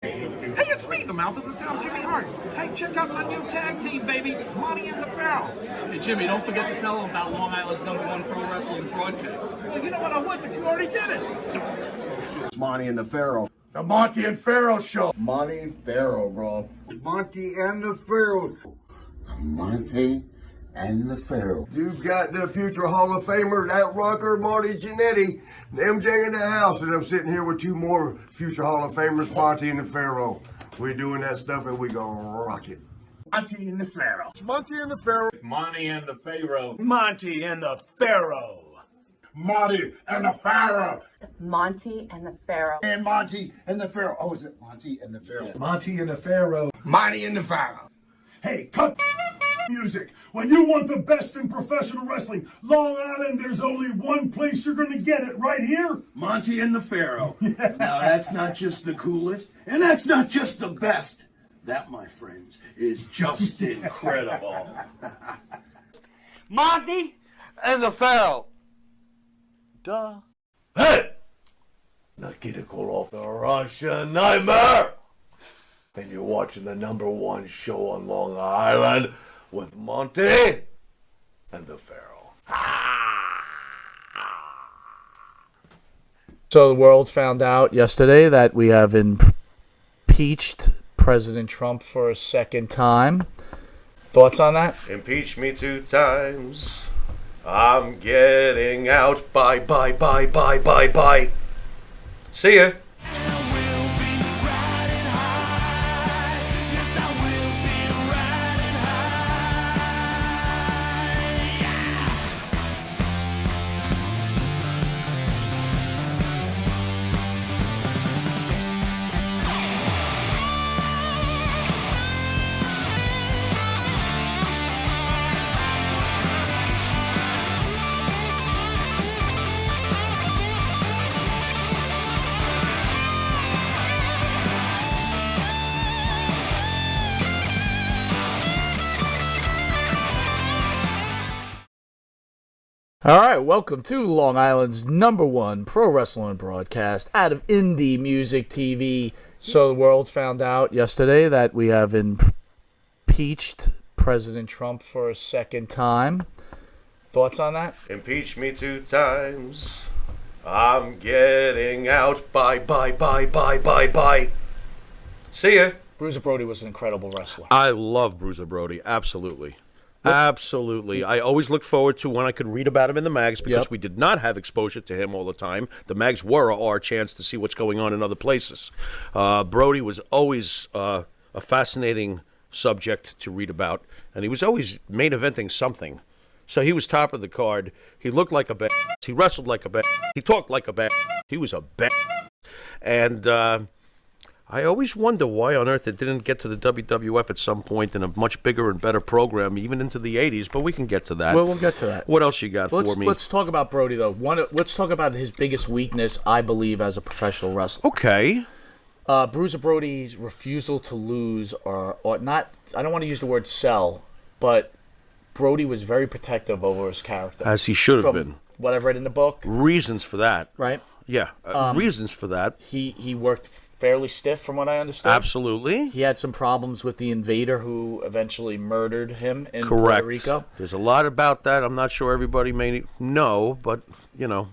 Hey, it's me, the mouth of the South, Jimmy Hart. Hey, check out my new tag team, baby, Monte the Pharaoh. Hey, Jimmy, don't forget to tell them about Long Island's #1 pro wrestling broadcast. Well, you know what, I would, but you already did it. It's Monte the Pharaoh. The Monte and Pharaoh Show. Monte Pharaoh, bro. Monte and the Pharaoh. The Monte and the Pharaoh. You've got the future Hall of Famer, that rocker, Marty Jannetty, MJ in the house, and I'm sitting here with two more future Hall of Famers, Monte and the Pharaoh. We're doing that stuff and we gonna rock it. Monte and the Pharaoh. It's Monte and the Pharaoh. Monte and the Pharaoh. Monte and the Pharaoh. Monte and the Pharaoh. Monte and the Pharaoh. And Monte and the Pharaoh. Oh, is it Monte and the Pharaoh? Monte and the Pharaoh. Monte and the Pharaoh. Hey, cut music. When you want the best in professional wrestling, Long Island, there's only one place you're going to get it, right here. Monte and the Pharaoh. Now, that's not just the coolest, and that's not just the best. That, my friends, is just incredible. Monte and the Pharaoh. Duh. Hey! Not get to call off the Russian Nightmare! And you're watching the #1 show on Long Island with Monte and the Pharaoh. So the world found out yesterday that we have impeached President Trump for a second time. Thoughts on that? Impeach me 2 times. I'm getting out. Bye, bye, bye, bye, bye, bye. See ya. All right, welcome to Long Island's #1 pro wrestling broadcast out of Indie Music TV. So the world found out yesterday that we have impeached President Trump for a second time. Thoughts on that? Impeach me 2 times. I'm getting out. Bye, bye, bye, bye, bye, bye. See ya. Bruiser Brody was an incredible wrestler. I love Bruiser Brody, absolutely. Absolutely. I always looked forward to when I could read about him in the mags because we did not have exposure to him all the time. The mags were our chance to see what's going on in other places. Brody was always a fascinating subject to read about, and he was always main eventing something. So he was top of the card. He looked like a bad. He wrestled like a bad. He talked like a bad. He was a bad. And I always wonder why on earth it didn't get to the WWF at some point in a much bigger and better program, even into the 80s, but we can get to that. Well, we'll get to that. What else you got for me? Let's talk about Brody, though. Let's talk about his biggest weakness, I believe, as a professional wrestler. Okay. Bruiser Brody's refusal to lose, or not, I don't want to use the word sell, but Brody was very protective over his character. As he should have been. What I've read in the book. Reasons for that. Right? Yeah, reasons for that. He worked fairly stiff, from what I understand. Absolutely. He had some problems with the invader who eventually murdered him in Correct. Puerto Rico. There's a lot about that. I'm not sure everybody may know, but, you know.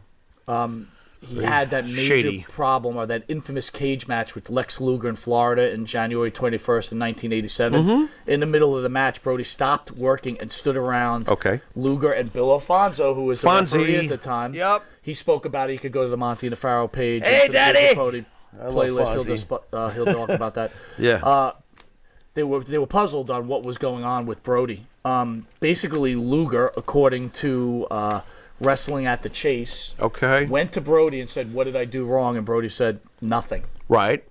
He had that major problem, or that infamous cage match with Lex Luger in Florida in January 21st in 1987. In the middle of the match, Brody stopped working and stood around Luger and Bill Alfonso, who was the referee at the time. Yep. He spoke about it. You could go to the Monte and the Pharaoh page. Hey, Daddy! Playlist. He'll talk about that. Yeah. They were puzzled on what was going on with Brody. Basically, Luger, according to Wrestling at the Chase, went to Brody and said, "What did I do wrong?" And Brody said, "Nothing." Right.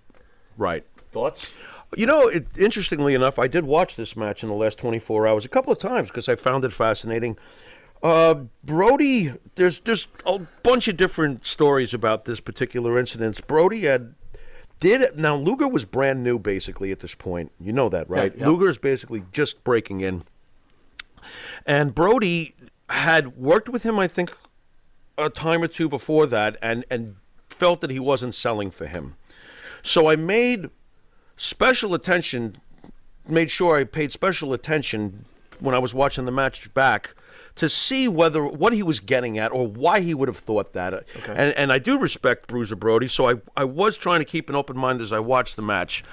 Thoughts? You know, interestingly enough, I did watch this match in the last 24 hours a couple of times because I found it fascinating. Brody, there's a bunch of different stories about this particular incident. Brody now Luger was brand new basically at this point. You know that, right? Yeah, yep. Luger is basically just breaking in. And Brody had worked with him, I think, a time or two before that and felt that he wasn't selling for him. So I made special attention, made sure I paid special attention when I was watching the match back to see what he was getting at or why he would have thought that. Okay. And I do respect Bruiser Brody, so I was trying to keep an open mind as I watched the match.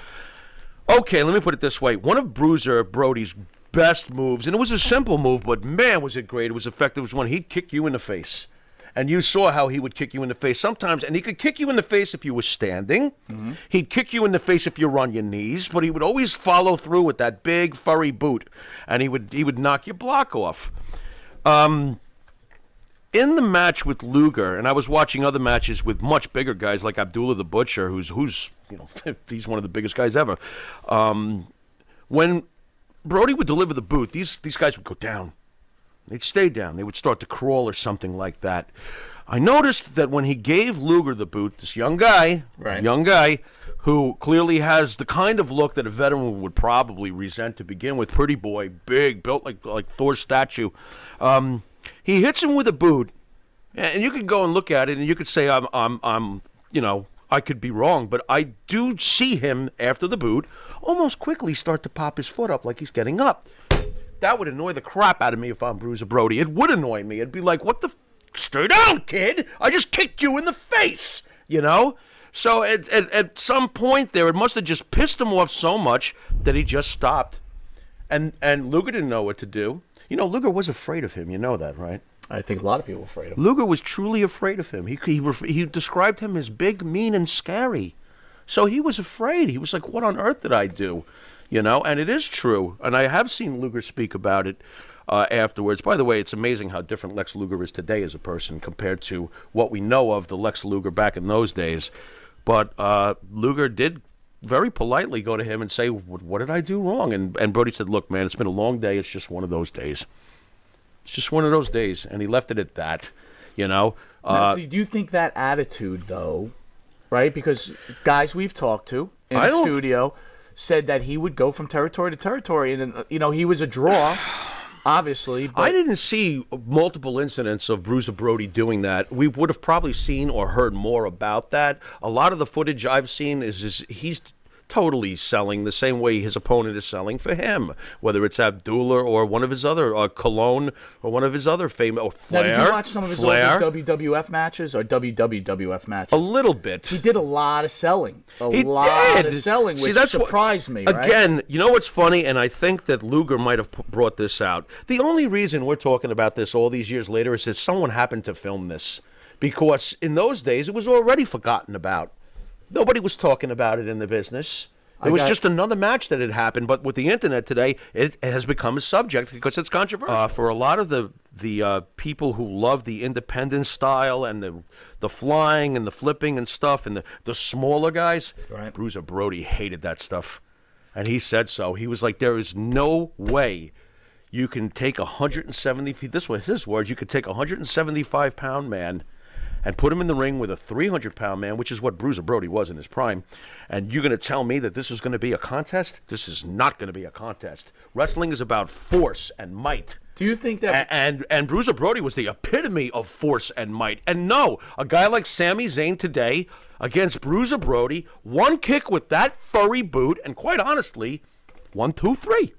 Okay, let me put it this way. One of Bruiser Brody's best moves, and it was a simple move, but man, was it great. It was effective. It was when he'd kick you in the face. And you saw how he would kick you in the face sometimes. And he could kick you in the face if you were standing. Mm-hmm. He'd kick you in the face if you were on your knees. But he would always follow through with that big, furry boot. And he would knock your block off. In the match with Luger, and I was watching other matches with much bigger guys like Abdullah the Butcher, who's he's one of the biggest guys ever. When Brody would deliver the boot, these guys would go down. They'd stay down. They would start to crawl or something like that. I noticed that when he gave Luger the boot, this young guy who clearly has the kind of look that a veteran would probably resent to begin with, pretty boy, big, built like Thor's statue. He hits him with a boot, and you could go and look at it, and you could say I could be wrong, but I do see him after the boot almost quickly start to pop his foot up like he's getting up. That would annoy the crap out of me if I'm Bruiser Brody. It would annoy me. It'd be like, what the stay down, kid. I just kicked you in the face, So at some point there, it must have just pissed him off so much that he just stopped. And Luger didn't know what to do. Luger was afraid of him. You know that, right? I think a lot of people were afraid of him. Luger was truly afraid of him. He described him as big, mean, and scary. So he was afraid. He was like, what on earth did I do? And it is true. And I have seen Luger speak about it afterwards. By the way, it's amazing how different Lex Luger is today as a person compared to what we know of the Lex Luger back in those days. But Luger did very politely go to him and say, what did I do wrong? And Brody said, look, man, it's been a long day. It's just one of those days. It's just one of those days. And he left it at that, Now, do you think that attitude, though, right? Because guys we've talked to in the studio said that he would go from territory to territory. And, he was a draw, obviously. But I didn't see multiple incidents of Bruiser Brody doing that. We would have probably seen or heard more about that. A lot of the footage I've seen is he's totally selling the same way his opponent is selling for him, whether it's Abdullah or one of his other, Cologne or one of his other famous, Flair. Now, did you watch some of his old WWF matches or WWF matches? A little bit. He did a lot of selling. A lot of selling, which surprised me, right? Again, you know what's funny? And I think that Luger might have brought this out. The only reason we're talking about this all these years later is that someone happened to film this. Because in those days, it was already forgotten about. Nobody was talking about it in the business. It was just another match that had happened, but with the internet today, it has become a subject because it's controversial. For a lot of the people who love the independent style and the flying and the flipping and stuff, and the smaller guys, right. Bruiser Brody hated that stuff, and he said so. He was like, there is no way you can take 170. This was his words. You could take a 175-pound man and put him in the ring with a 300-pound man, which is what Bruiser Brody was in his prime, and you're going to tell me that this is going to be a contest? This is not going to be a contest. Wrestling is about force and might. Do you think that... And Bruiser Brody was the epitome of force and might. And no, a guy like Sami Zayn today against Bruiser Brody, one kick with that furry boot, and quite honestly, 1, 2, 3.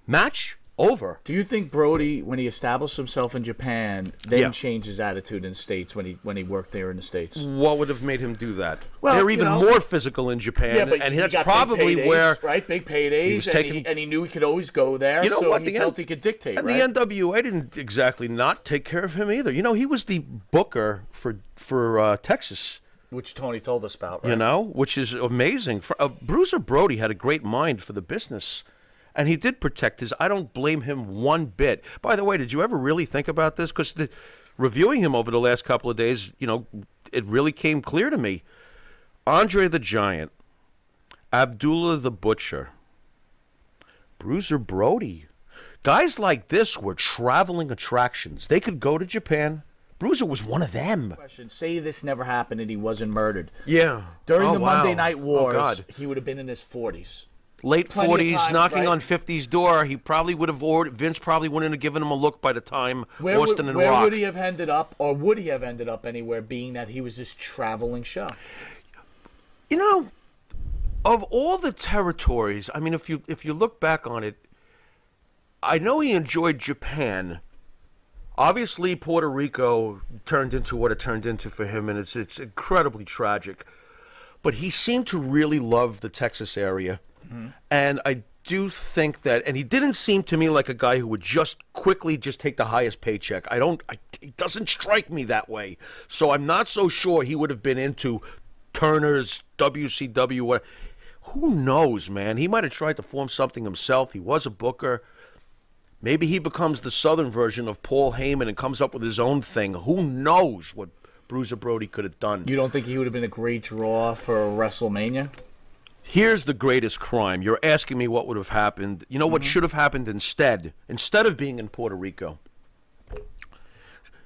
Match over. Do you think Brody, when he established himself in Japan, then changed his attitude in the States when he worked there in the States? What would have made him do that? Well, they're even more physical in Japan, and that's probably where big paydays, and he knew he could always go there. He felt he could dictate. And the NWA didn't exactly not take care of him either. He was the booker for Texas. Which Tony told us about, right? Which is amazing. Bruiser Brody had a great mind for the business. And he did protect his. I don't blame him one bit. By the way, did you ever really think about this? Because reviewing him over the last couple of days, it really came clear to me. Andre the Giant, Abdullah the Butcher, Bruiser Brody. Guys like this were traveling attractions. They could go to Japan. Bruiser was one of them. Say this never happened and he wasn't murdered. Yeah. During the Monday Night Wars, he would have been in his 40s. Late 40s, knocking on 50's door. He probably would have Vince probably wouldn't have given him a look by the time Austin and Rock. Where would he have ended up, or would he have ended up anywhere, being that he was this traveling show? of all the territories, I mean, if you look back on it, I know he enjoyed Japan. Obviously, Puerto Rico turned into what it turned into for him, and it's incredibly tragic. But he seemed to really love the Texas area, and I do think that, and he didn't seem to me like a guy who would just quickly just take the highest paycheck. He doesn't strike me that way. So I'm not so sure he would have been into Turner's, WCW. Who knows, man? He might have tried to form something himself. He was a booker. Maybe he becomes the Southern version of Paul Heyman and comes up with his own thing. Who knows what Bruiser Brody could have done? You don't think he would have been a great draw for WrestleMania? Here's the greatest crime. You're asking me what would have happened. You know what should have happened instead? Instead of being in Puerto Rico.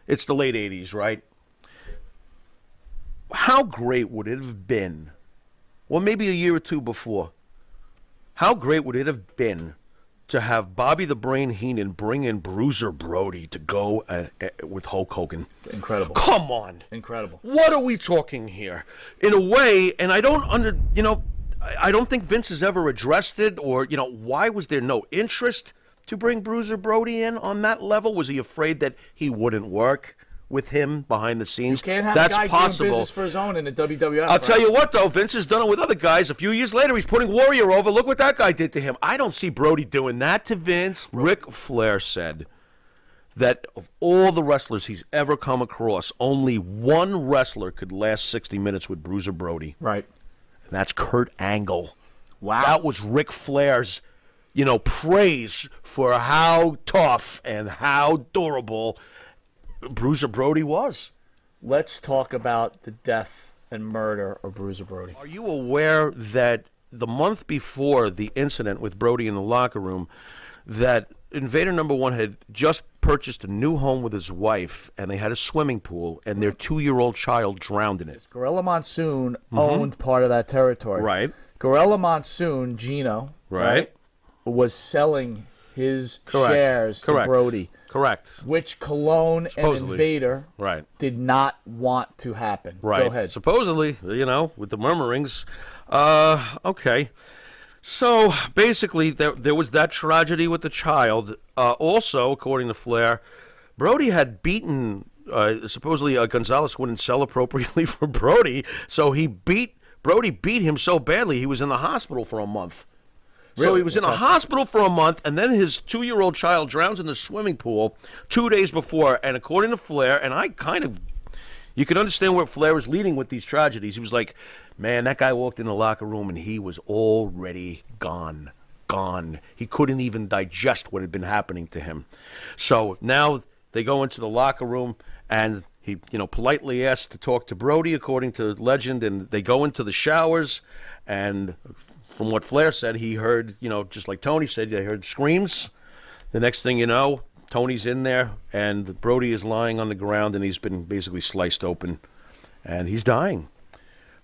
It's the late 80s, right? How great would it have been, or maybe a year or two before, how great would it have been to have Bobby the Brain Heenan bring in Bruiser Brody to go with Hulk Hogan? Incredible. Come on. Incredible. What are we talking here? In a way, and I don't I don't think Vince has ever addressed it, or, why was there no interest to bring Bruiser Brody in on that level? Was he afraid that he wouldn't work with him behind the scenes? You can't have That's a guy possible. doing business for his own in the WWF. I'll tell you what, though, Vince has done it with other guys. A few years later, he's putting Warrior over. Look what that guy did to him. I don't see Brody doing that to Vince. Ric Flair said that of all the wrestlers he's ever come across, only one wrestler could last 60 minutes with Bruiser Brody. Right. And that's Kurt Angle. Wow. That was Ric Flair's, praise for how tough and how durable Bruiser Brody was. Let's talk about the death and murder of Bruiser Brody. Are you aware that the month before the incident with Brody in the locker room, that Invader #1 had just purchased a new home with his wife, and they had a swimming pool, and their 2-year-old child drowned in it? Gorilla Monsoon owned part of that territory. Right. Gorilla Monsoon, Gino, Right. was selling his Correct. shares Correct. to Brody, Correct. which Cologne and Supposedly. Invader Right. did not want to happen. Right. Go ahead. Supposedly, with the murmurings. Okay. So basically, there was that tragedy with the child. Also, according to Flair, Brody had beaten. Supposedly, Gonzalez wouldn't sell appropriately for Brody, so Brody beat him so badly he was in the hospital for a month. So Really? he was in a hospital for a month, and then his 2-year-old child drowns in the swimming pool 2 days before. And according to Flair, and you can understand where Flair was leading with these tragedies. He was like, man, that guy walked in the locker room and he was already gone. He couldn't even digest what had been happening to him. So now they go into the locker room, and he, politely asked to talk to Brody, according to legend, and they go into the showers, and from what Flair said, he heard, just like Tony said, they heard screams. The next thing you know, Tony's in there, and Brody is lying on the ground, and he's been basically sliced open, and he's dying.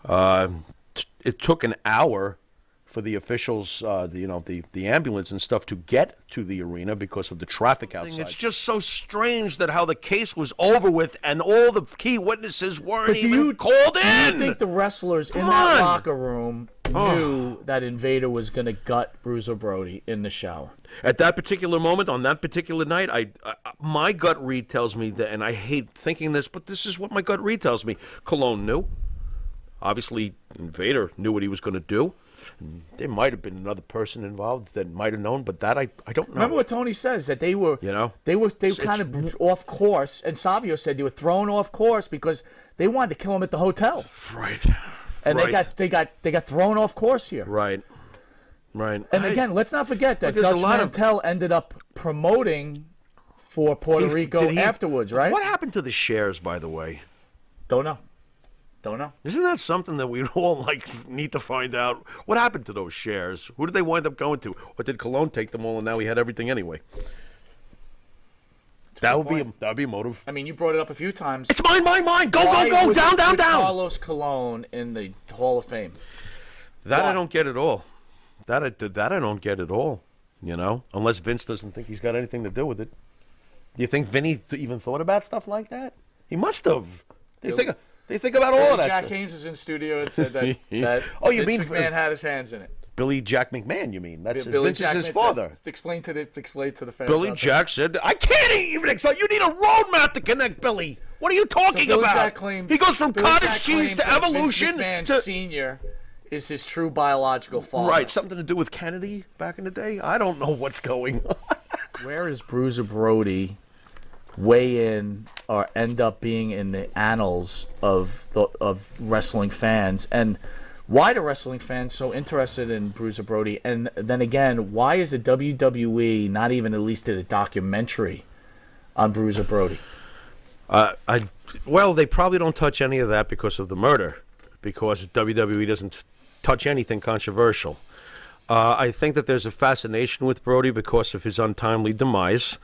It took an hour for the officials, the ambulance and stuff, to get to the arena because of the traffic outside. It's just so strange that how the case was over with, and all the key witnesses weren't even called in. Do you think the wrestlers in that locker room knew that Invader was going to gut Bruiser Brody in the shower? At that particular moment, on that particular night, my gut read tells me that, and I hate thinking this, but this is what my gut read tells me. Cologne knew. Obviously, Invader knew what he was going to do. There might have been another person involved that might have known, but that I don't know. Remember what Tony says, that they were kind of off course, and Savio said they were thrown off course because they wanted to kill him at the hotel. Right. And they got thrown off course here. Right. And again, let's not forget that Dutch Mantel ended up promoting for Puerto Rico afterwards, right? What happened to the shares, by the way? Don't know. Isn't that something that we all need to find out? What happened to those shares? Who did they wind up going to? Or did Cologne take them all and now he had everything anyway? That would be a motive. I mean, you brought it up a few times. It's mine. Go, down. Carlos Colon in the Hall of Fame. I don't get at all. That I don't get at all. Unless Vince doesn't think he's got anything to do with it. Do you think Vinny even thought about stuff like that? He must have. They think about all of that Jack stuff. Haynes was in studio and said that, Oh, you Vince mean- McMahon had his hands in it. Billy Jack McMahon, you mean? That's Billy Vince is Jack his McMahon- father. Explain to the fans. Billy out there. Jack said, I can't even explain. You need a roadmap to connect, Billy. What are you talking Billy about? Jack claimed, He goes from Billy cottage Jack cheese claims to that evolution Vince McMahon to... Senior is his true biological father. Right, something to do with Kennedy back in the day? I don't know what's going on. Where is Bruiser Brody weigh in or end up being in the annals of wrestling fans? And why do wrestling fans so interested in Bruiser Brody? And then again, why is the WWE not even at least did a documentary on Bruiser Brody? Well, they probably don't touch any of that because of the murder, because WWE doesn't touch anything controversial. I think that there's a fascination with Brody because of his untimely demise.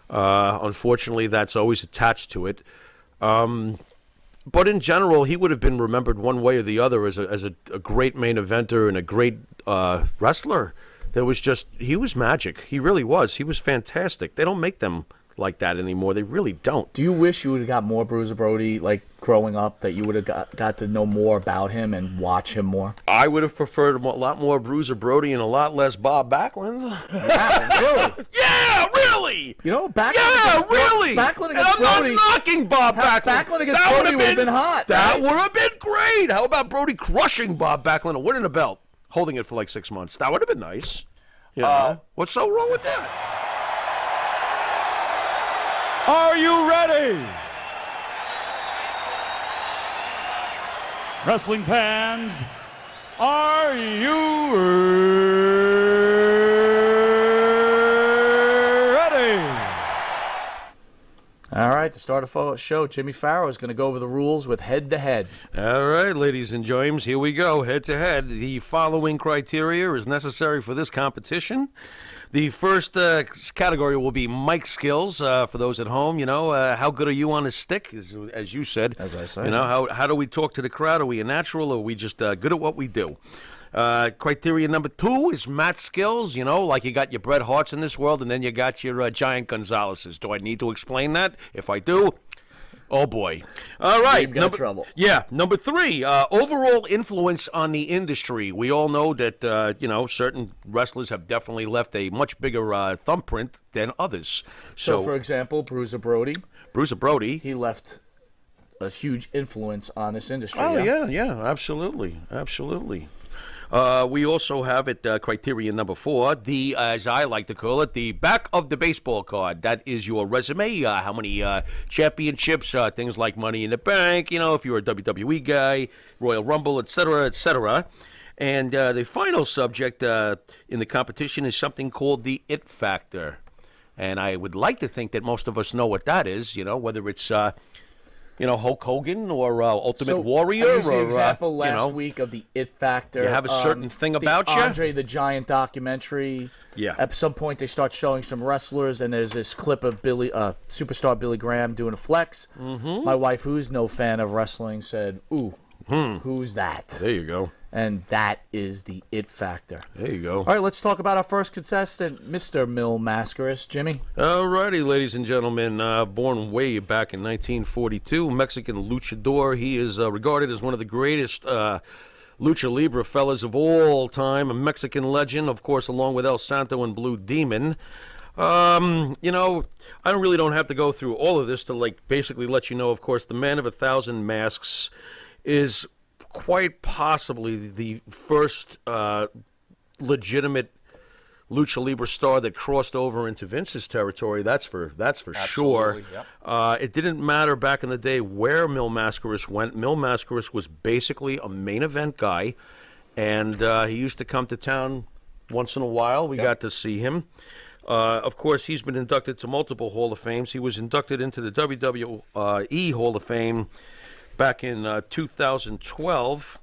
Unfortunately, that's always attached to it. But in general, he would have been remembered one way or the other as a great main eventer and a great wrestler. He was magic. He really was. He was fantastic. They don't make them like that anymore. They really don't. Do you wish you would have got more Bruiser Brody, like growing up, that you would have got to know more about him and watch him more? I would have preferred a lot more Bruiser Brody and a lot less Bob Backlund. Yeah, really? Yeah, really. You know, Backlund. Yeah, really. Backlund And against I'm not Brody. knocking Bob Backlund. Backlund against That Brody would have been hot. That right? would have been great. How about Brody crushing Bob Backlund and winning a belt, holding it for like 6 months? That would have been nice. You know? What's so wrong with that? Are you ready? Wrestling fans, are you ready? All right, to start a show, Jimmy Pharaoh is going to go over the rules with head-to-head. All right, ladies and gents, here we go, head-to-head. The following criteria is necessary for this competition. The first category will be mic skills for those at home. You know, how good are you on a stick, as you said. As I say. You know, how do we talk to the crowd? Are we a natural, or are we just good at what we do? Criteria number 2 is mat skills. You know, like you got your Bret Harts in this world, and then you got your Giant Gonzaleses. Do I need to explain that? If I do, oh boy. All right. You've got trouble. Yeah. Number 3, overall influence on the industry. We all know that, you know, certain wrestlers have definitely left a much bigger thumbprint than others. So, for example, Bruiser Brody. He left a huge influence on this industry. Oh, yeah, absolutely. We also have it, criteria number 4, the, as I like to call it, the back of the baseball card. That is your resume, how many championships, things like Money in the Bank, you know, if you're a WWE guy, Royal Rumble, etc., etc. And the final subject in the competition is something called the It Factor. And I would like to think that most of us know what that is, you know, whether it's... you know, Hulk Hogan or Ultimate Warrior. I used the or, example last you know, week of the It Factor. You have a certain thing about the you? Andre the Giant documentary. Yeah. At some point, they start showing some wrestlers, and there's this clip of superstar Billy Graham doing a flex. Mm-hmm. My wife, who's no fan of wrestling, said, "Ooh, who's that?" There you go. And that is the It Factor. There you go. All right, let's talk about our first contestant, Mr. Mil Mascaris. Jimmy? All righty, ladies and gentlemen. Born way back in 1942, Mexican luchador. He is regarded as one of the greatest lucha libre fellas of all time. A Mexican legend, of course, along with El Santo and Blue Demon. You know, I really don't have to go through all of this to, like, basically let you know, of course, the Man of 1,000 Masks is quite possibly the first legitimate lucha libre star that crossed over into Vince's territory. That's for sure. Yep. It didn't matter back in the day where Mil Mascaris went. Mil Mascaris was basically a main event guy, and he used to come to town once in a while. We got to see him. Of course, he's been inducted to multiple Hall of Fames. He was inducted into the WWE Hall of Fame back in 2012.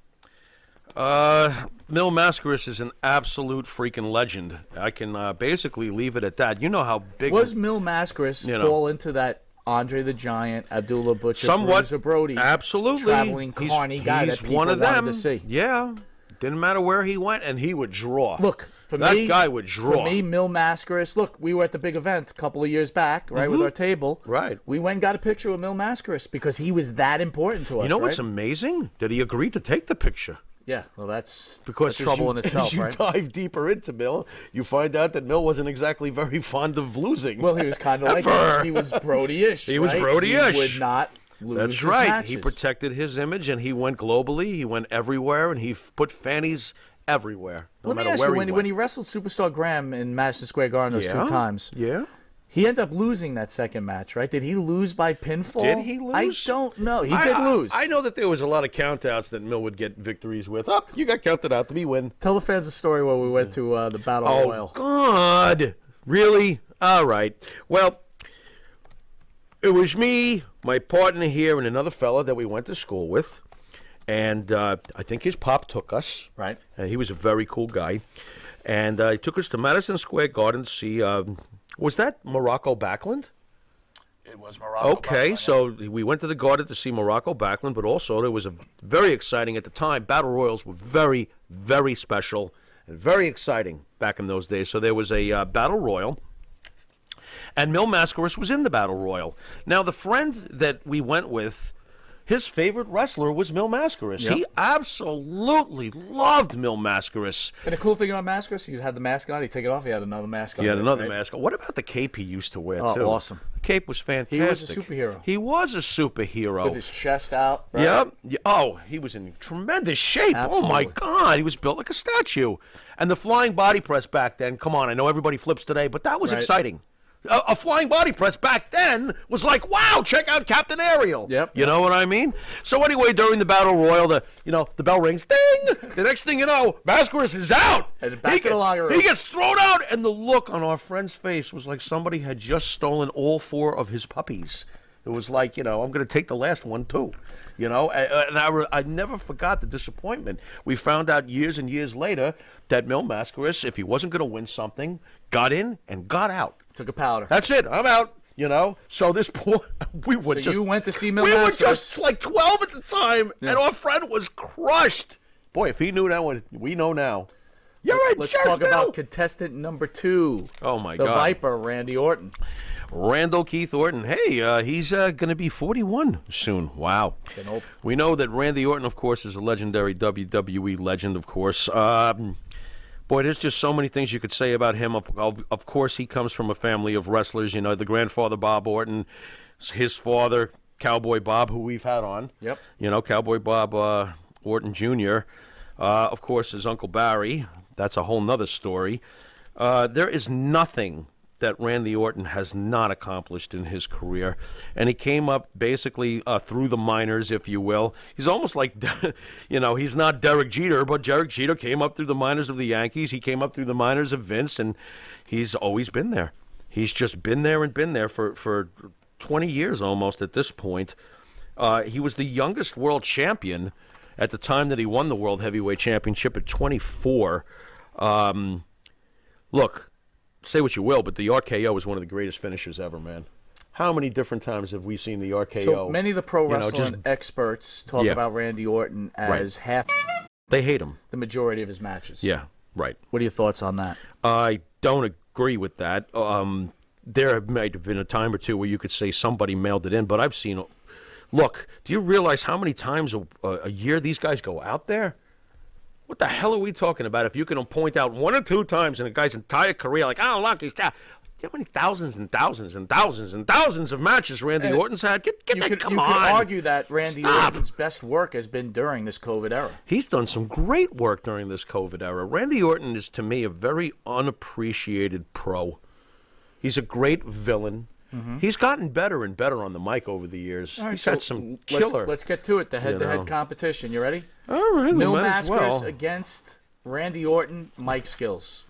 Mil Mascaris is an absolute freaking legend. I can basically leave it at that. You know how big... Was Mil Mascaris fall into that Andre the Giant, Abdullah Butcher, somewhat, Bruiser Brody, absolutely, traveling carny guy that people one of them. wanted to see? Yeah, didn't matter where he went, and he would draw. Look, That guy would draw. For me, Mil Mascaris. Look, we were at the big event a couple of years back, right, with our table. Right. We went and got a picture with Mil Mascaris because he was that important to us. You know what's right? amazing? That he agreed to take the picture. Yeah, well, that's Because trouble in itself, as you right? dive deeper into Mill, you find out that Mill wasn't exactly very fond of losing. Well, he was kind of like he was Brody-ish. He was right? Brody-ish. He would not lose That's his right. matches. He protected his image, and he went globally. He went everywhere, and he put fannies everywhere, no Let me matter ask where you, he went. when he wrestled Superstar Graham in Madison Square Garden those 2 times, he ended up losing that second match, right? Did he lose by pinfall? Did he lose? I don't know. He did lose. I know that there was a lot of countouts that Mill would get victories with. Oh, you got counted out to me win. Tell the fans a story where we went to the Battle Royal. Oh, God. Really? All right. Well, it was me, my partner here, and another fella that we went to school with. And I think his pop took us. Right. He was a very cool guy. And he took us to Madison Square Garden to see, was that Morocco Backlund? It was Morocco. Okay, so we went to the Garden to see Morocco Backlund, but also there was a very exciting at the time. Battle Royals were very, very special and very exciting back in those days. So there was a Battle Royal, and Mil Mascaris was in the Battle Royal. Now, the friend that we went with, his favorite wrestler was Mil Mascaris. Yep. He absolutely loved Mil Mascaris. And the cool thing about Mascaris, he had the mask on, he'd take it off, he had another mask on. He had another right? mask on. What about the cape he used to wear, Oh, too? awesome. The cape was fantastic. He was a superhero. He was a superhero. With his chest out. Right? Yep. Yeah. Oh, he was in tremendous shape. Absolutely. Oh, my God. He was built like a statue. And the flying body press back then, come on, I know everybody flips today, but that was Right. exciting. A flying body press back then was like, wow, check out Captain Ariel. Yep. You know what I mean? So anyway, during the Battle Royal, the bell rings, ding! The next thing you know, Mascaris is out. And back to the locker room. He gets thrown out, and the look on our friend's face was like somebody had just stolen all 4 of his puppies. It was like, I'm going to take the last one, too. And I never forgot the disappointment. We found out years and years later that Mil Mascaris, if he wasn't going to win something, got in and got out. Took a powder. That's it. I'm out. So this poor, So you went to see Mil we Mascaris. were just like 12 at the time, and our friend was crushed. Boy, if he knew that one, we know now. You're right. Let's talk about contestant number 2. Oh my the God, Viper, Randy Orton. Randall Keith Orton. Hey, he's going to be 41 soon. Wow. Getting old. We know that Randy Orton, of course, is a legendary WWE legend, of course. Boy, there's just so many things you could say about him. Of course, he comes from a family of wrestlers. The grandfather, Bob Orton, his father, Cowboy Bob, who we've had on. Yep. Cowboy Bob Orton Jr. Of course, his Uncle Barry. That's a whole nother story. There is nothing that Randy Orton has not accomplished in his career. And he came up basically through the minors, if you will. He's almost like, he's not Derek Jeter, but Derek Jeter came up through the minors of the Yankees. He came up through the minors of Vince, and he's always been there. He's just been there for 20 years almost at this point. He was the youngest world champion at the time that he won the World Heavyweight Championship at 24. Look, say what you will, but the RKO is one of the greatest finishers ever, man. How many different times have we seen the RKO? So many of the pro wrestling experts talk about Randy Orton as half. They hate him. The majority of his matches. Yeah, right. What are your thoughts on that? I don't agree with that. There might have been a time or two where you could say somebody mailed it in, but I've seen. Look, do you realize how many times a year these guys go out there? What the hell are we talking about? If you can point out 1 or 2 times in a guy's entire career, like, oh, look, he's... How many thousands and thousands and thousands and thousands of matches Randy Orton's had? Come on. You could argue that Randy Orton's best work has been during this COVID era. He's done some great work during this COVID era. Randy Orton is, to me, a very unappreciated pro. He's a great villain. Mm-hmm. He's gotten better and better on the mic over the years. Right, He's had some killer. Let's get to it, the head-to-head competition. You ready? All right, Mil might as well. Mascaris against Randy Orton, mic skills.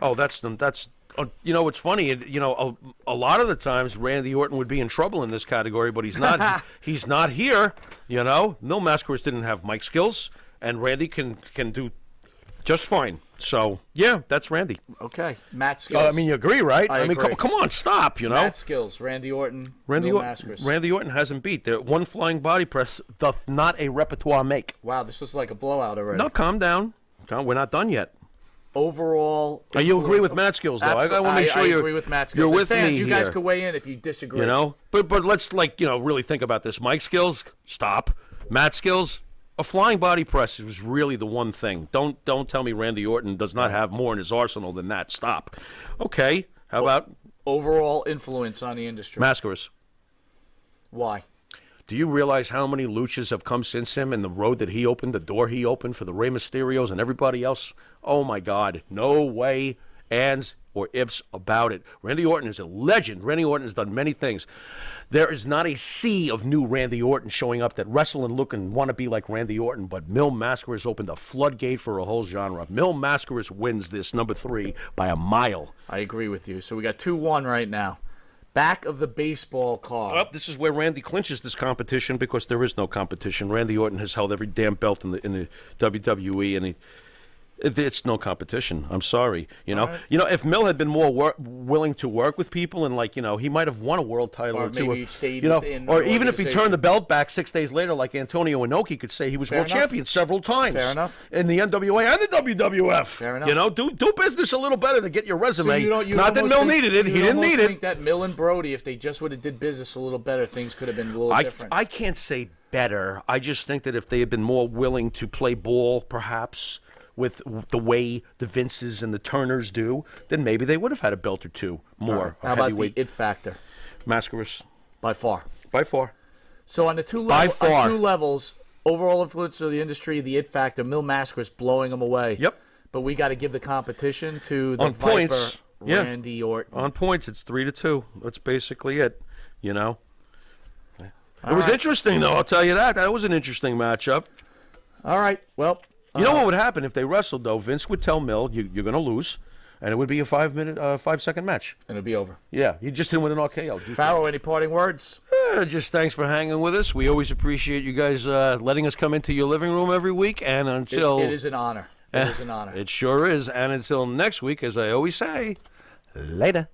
Oh, that's it's funny. A lot of the times Randy Orton would be in trouble in this category, but he's not. He's not here. Mil Mascaris didn't have mic skills, and Randy can do just fine. So yeah, that's Randy. Okay, Matt skills. You agree, right? I agree. Come on, stop. Matt skills. Randy Orton. Mil Mascaris. Randy Orton hasn't beat. The one flying body press doth not a repertoire make. Wow, this is like a blowout already. No, calm down. We're not done yet. overall. You agree with Matt Skills, though? I want to make sure I agree with Matt Skills. You're And with fans, me you guys here. could weigh in if you disagree. You know, but let's really think about this. Mike Skills, stop. Matt Skills, a flying body press was really the one thing. Don't tell me Randy Orton does not have more in his arsenal than that. Stop. Okay, how about overall influence on the industry? Mascaras. Why? Do you realize how many luchas have come since him and the road that he opened, the door he opened for the Rey Mysterios and everybody else? Oh, my God. No way, ands, or ifs about it. Randy Orton is a legend. Randy Orton has done many things. There is not a sea of new Randy Orton showing up that wrestle and look and want to be like Randy Orton, but Mil Mascaras opened a floodgate for a whole genre. Mil Mascaras wins this number 3 by a mile. I agree with you. So we got 2-1 right now. Back of the baseball card. Well, this is where Randy clinches this competition because there is no competition. Randy Orton has held every damn belt in the WWE, and it's no competition. I'm sorry. You know, if Mil had been more willing to work with people and he might have won a world title or two. Maybe stayed within or the even if he organization. turned the belt back 6 days later, like Antonio Inoki could say, he was world champion several times. Fair enough. In the NWA and the WWF. Fair enough. You know, do business a little better to get your resume. So you Not that almost Mil think- needed it. He you didn't almost need it. think that Mil and Brody, if they just would have did business a little better, things could have been a little different. I can't say better. I just think that if they had been more willing to play ball, perhaps, with the way the Vinces and the Turners do, then maybe they would have had a belt or two more. How about the heavyweight. it factor? Mascaras. By far. By far. So on the two By far. on 2 levels, overall influence of the industry, the it factor, Mil Mascaras blowing them away. Yep. But we got to give the competition to the On Viper, points, yeah. Randy Orton. On points, it's 3-2. That's basically it. You know. It All was right. interesting, though. I'll tell you that. That was an interesting matchup. All right. Well, you know what would happen if they wrestled, though? Vince would tell Mil, you're going to lose, and it would be a 5-second match. And it'll be over. Yeah, he just didn't win an RKO. Pharaoh, any parting words? Just thanks for hanging with us. We always appreciate you guys letting us come into your living room every week. And until It is an honor. It is an honor. It sure is. And until next week, as I always say, later.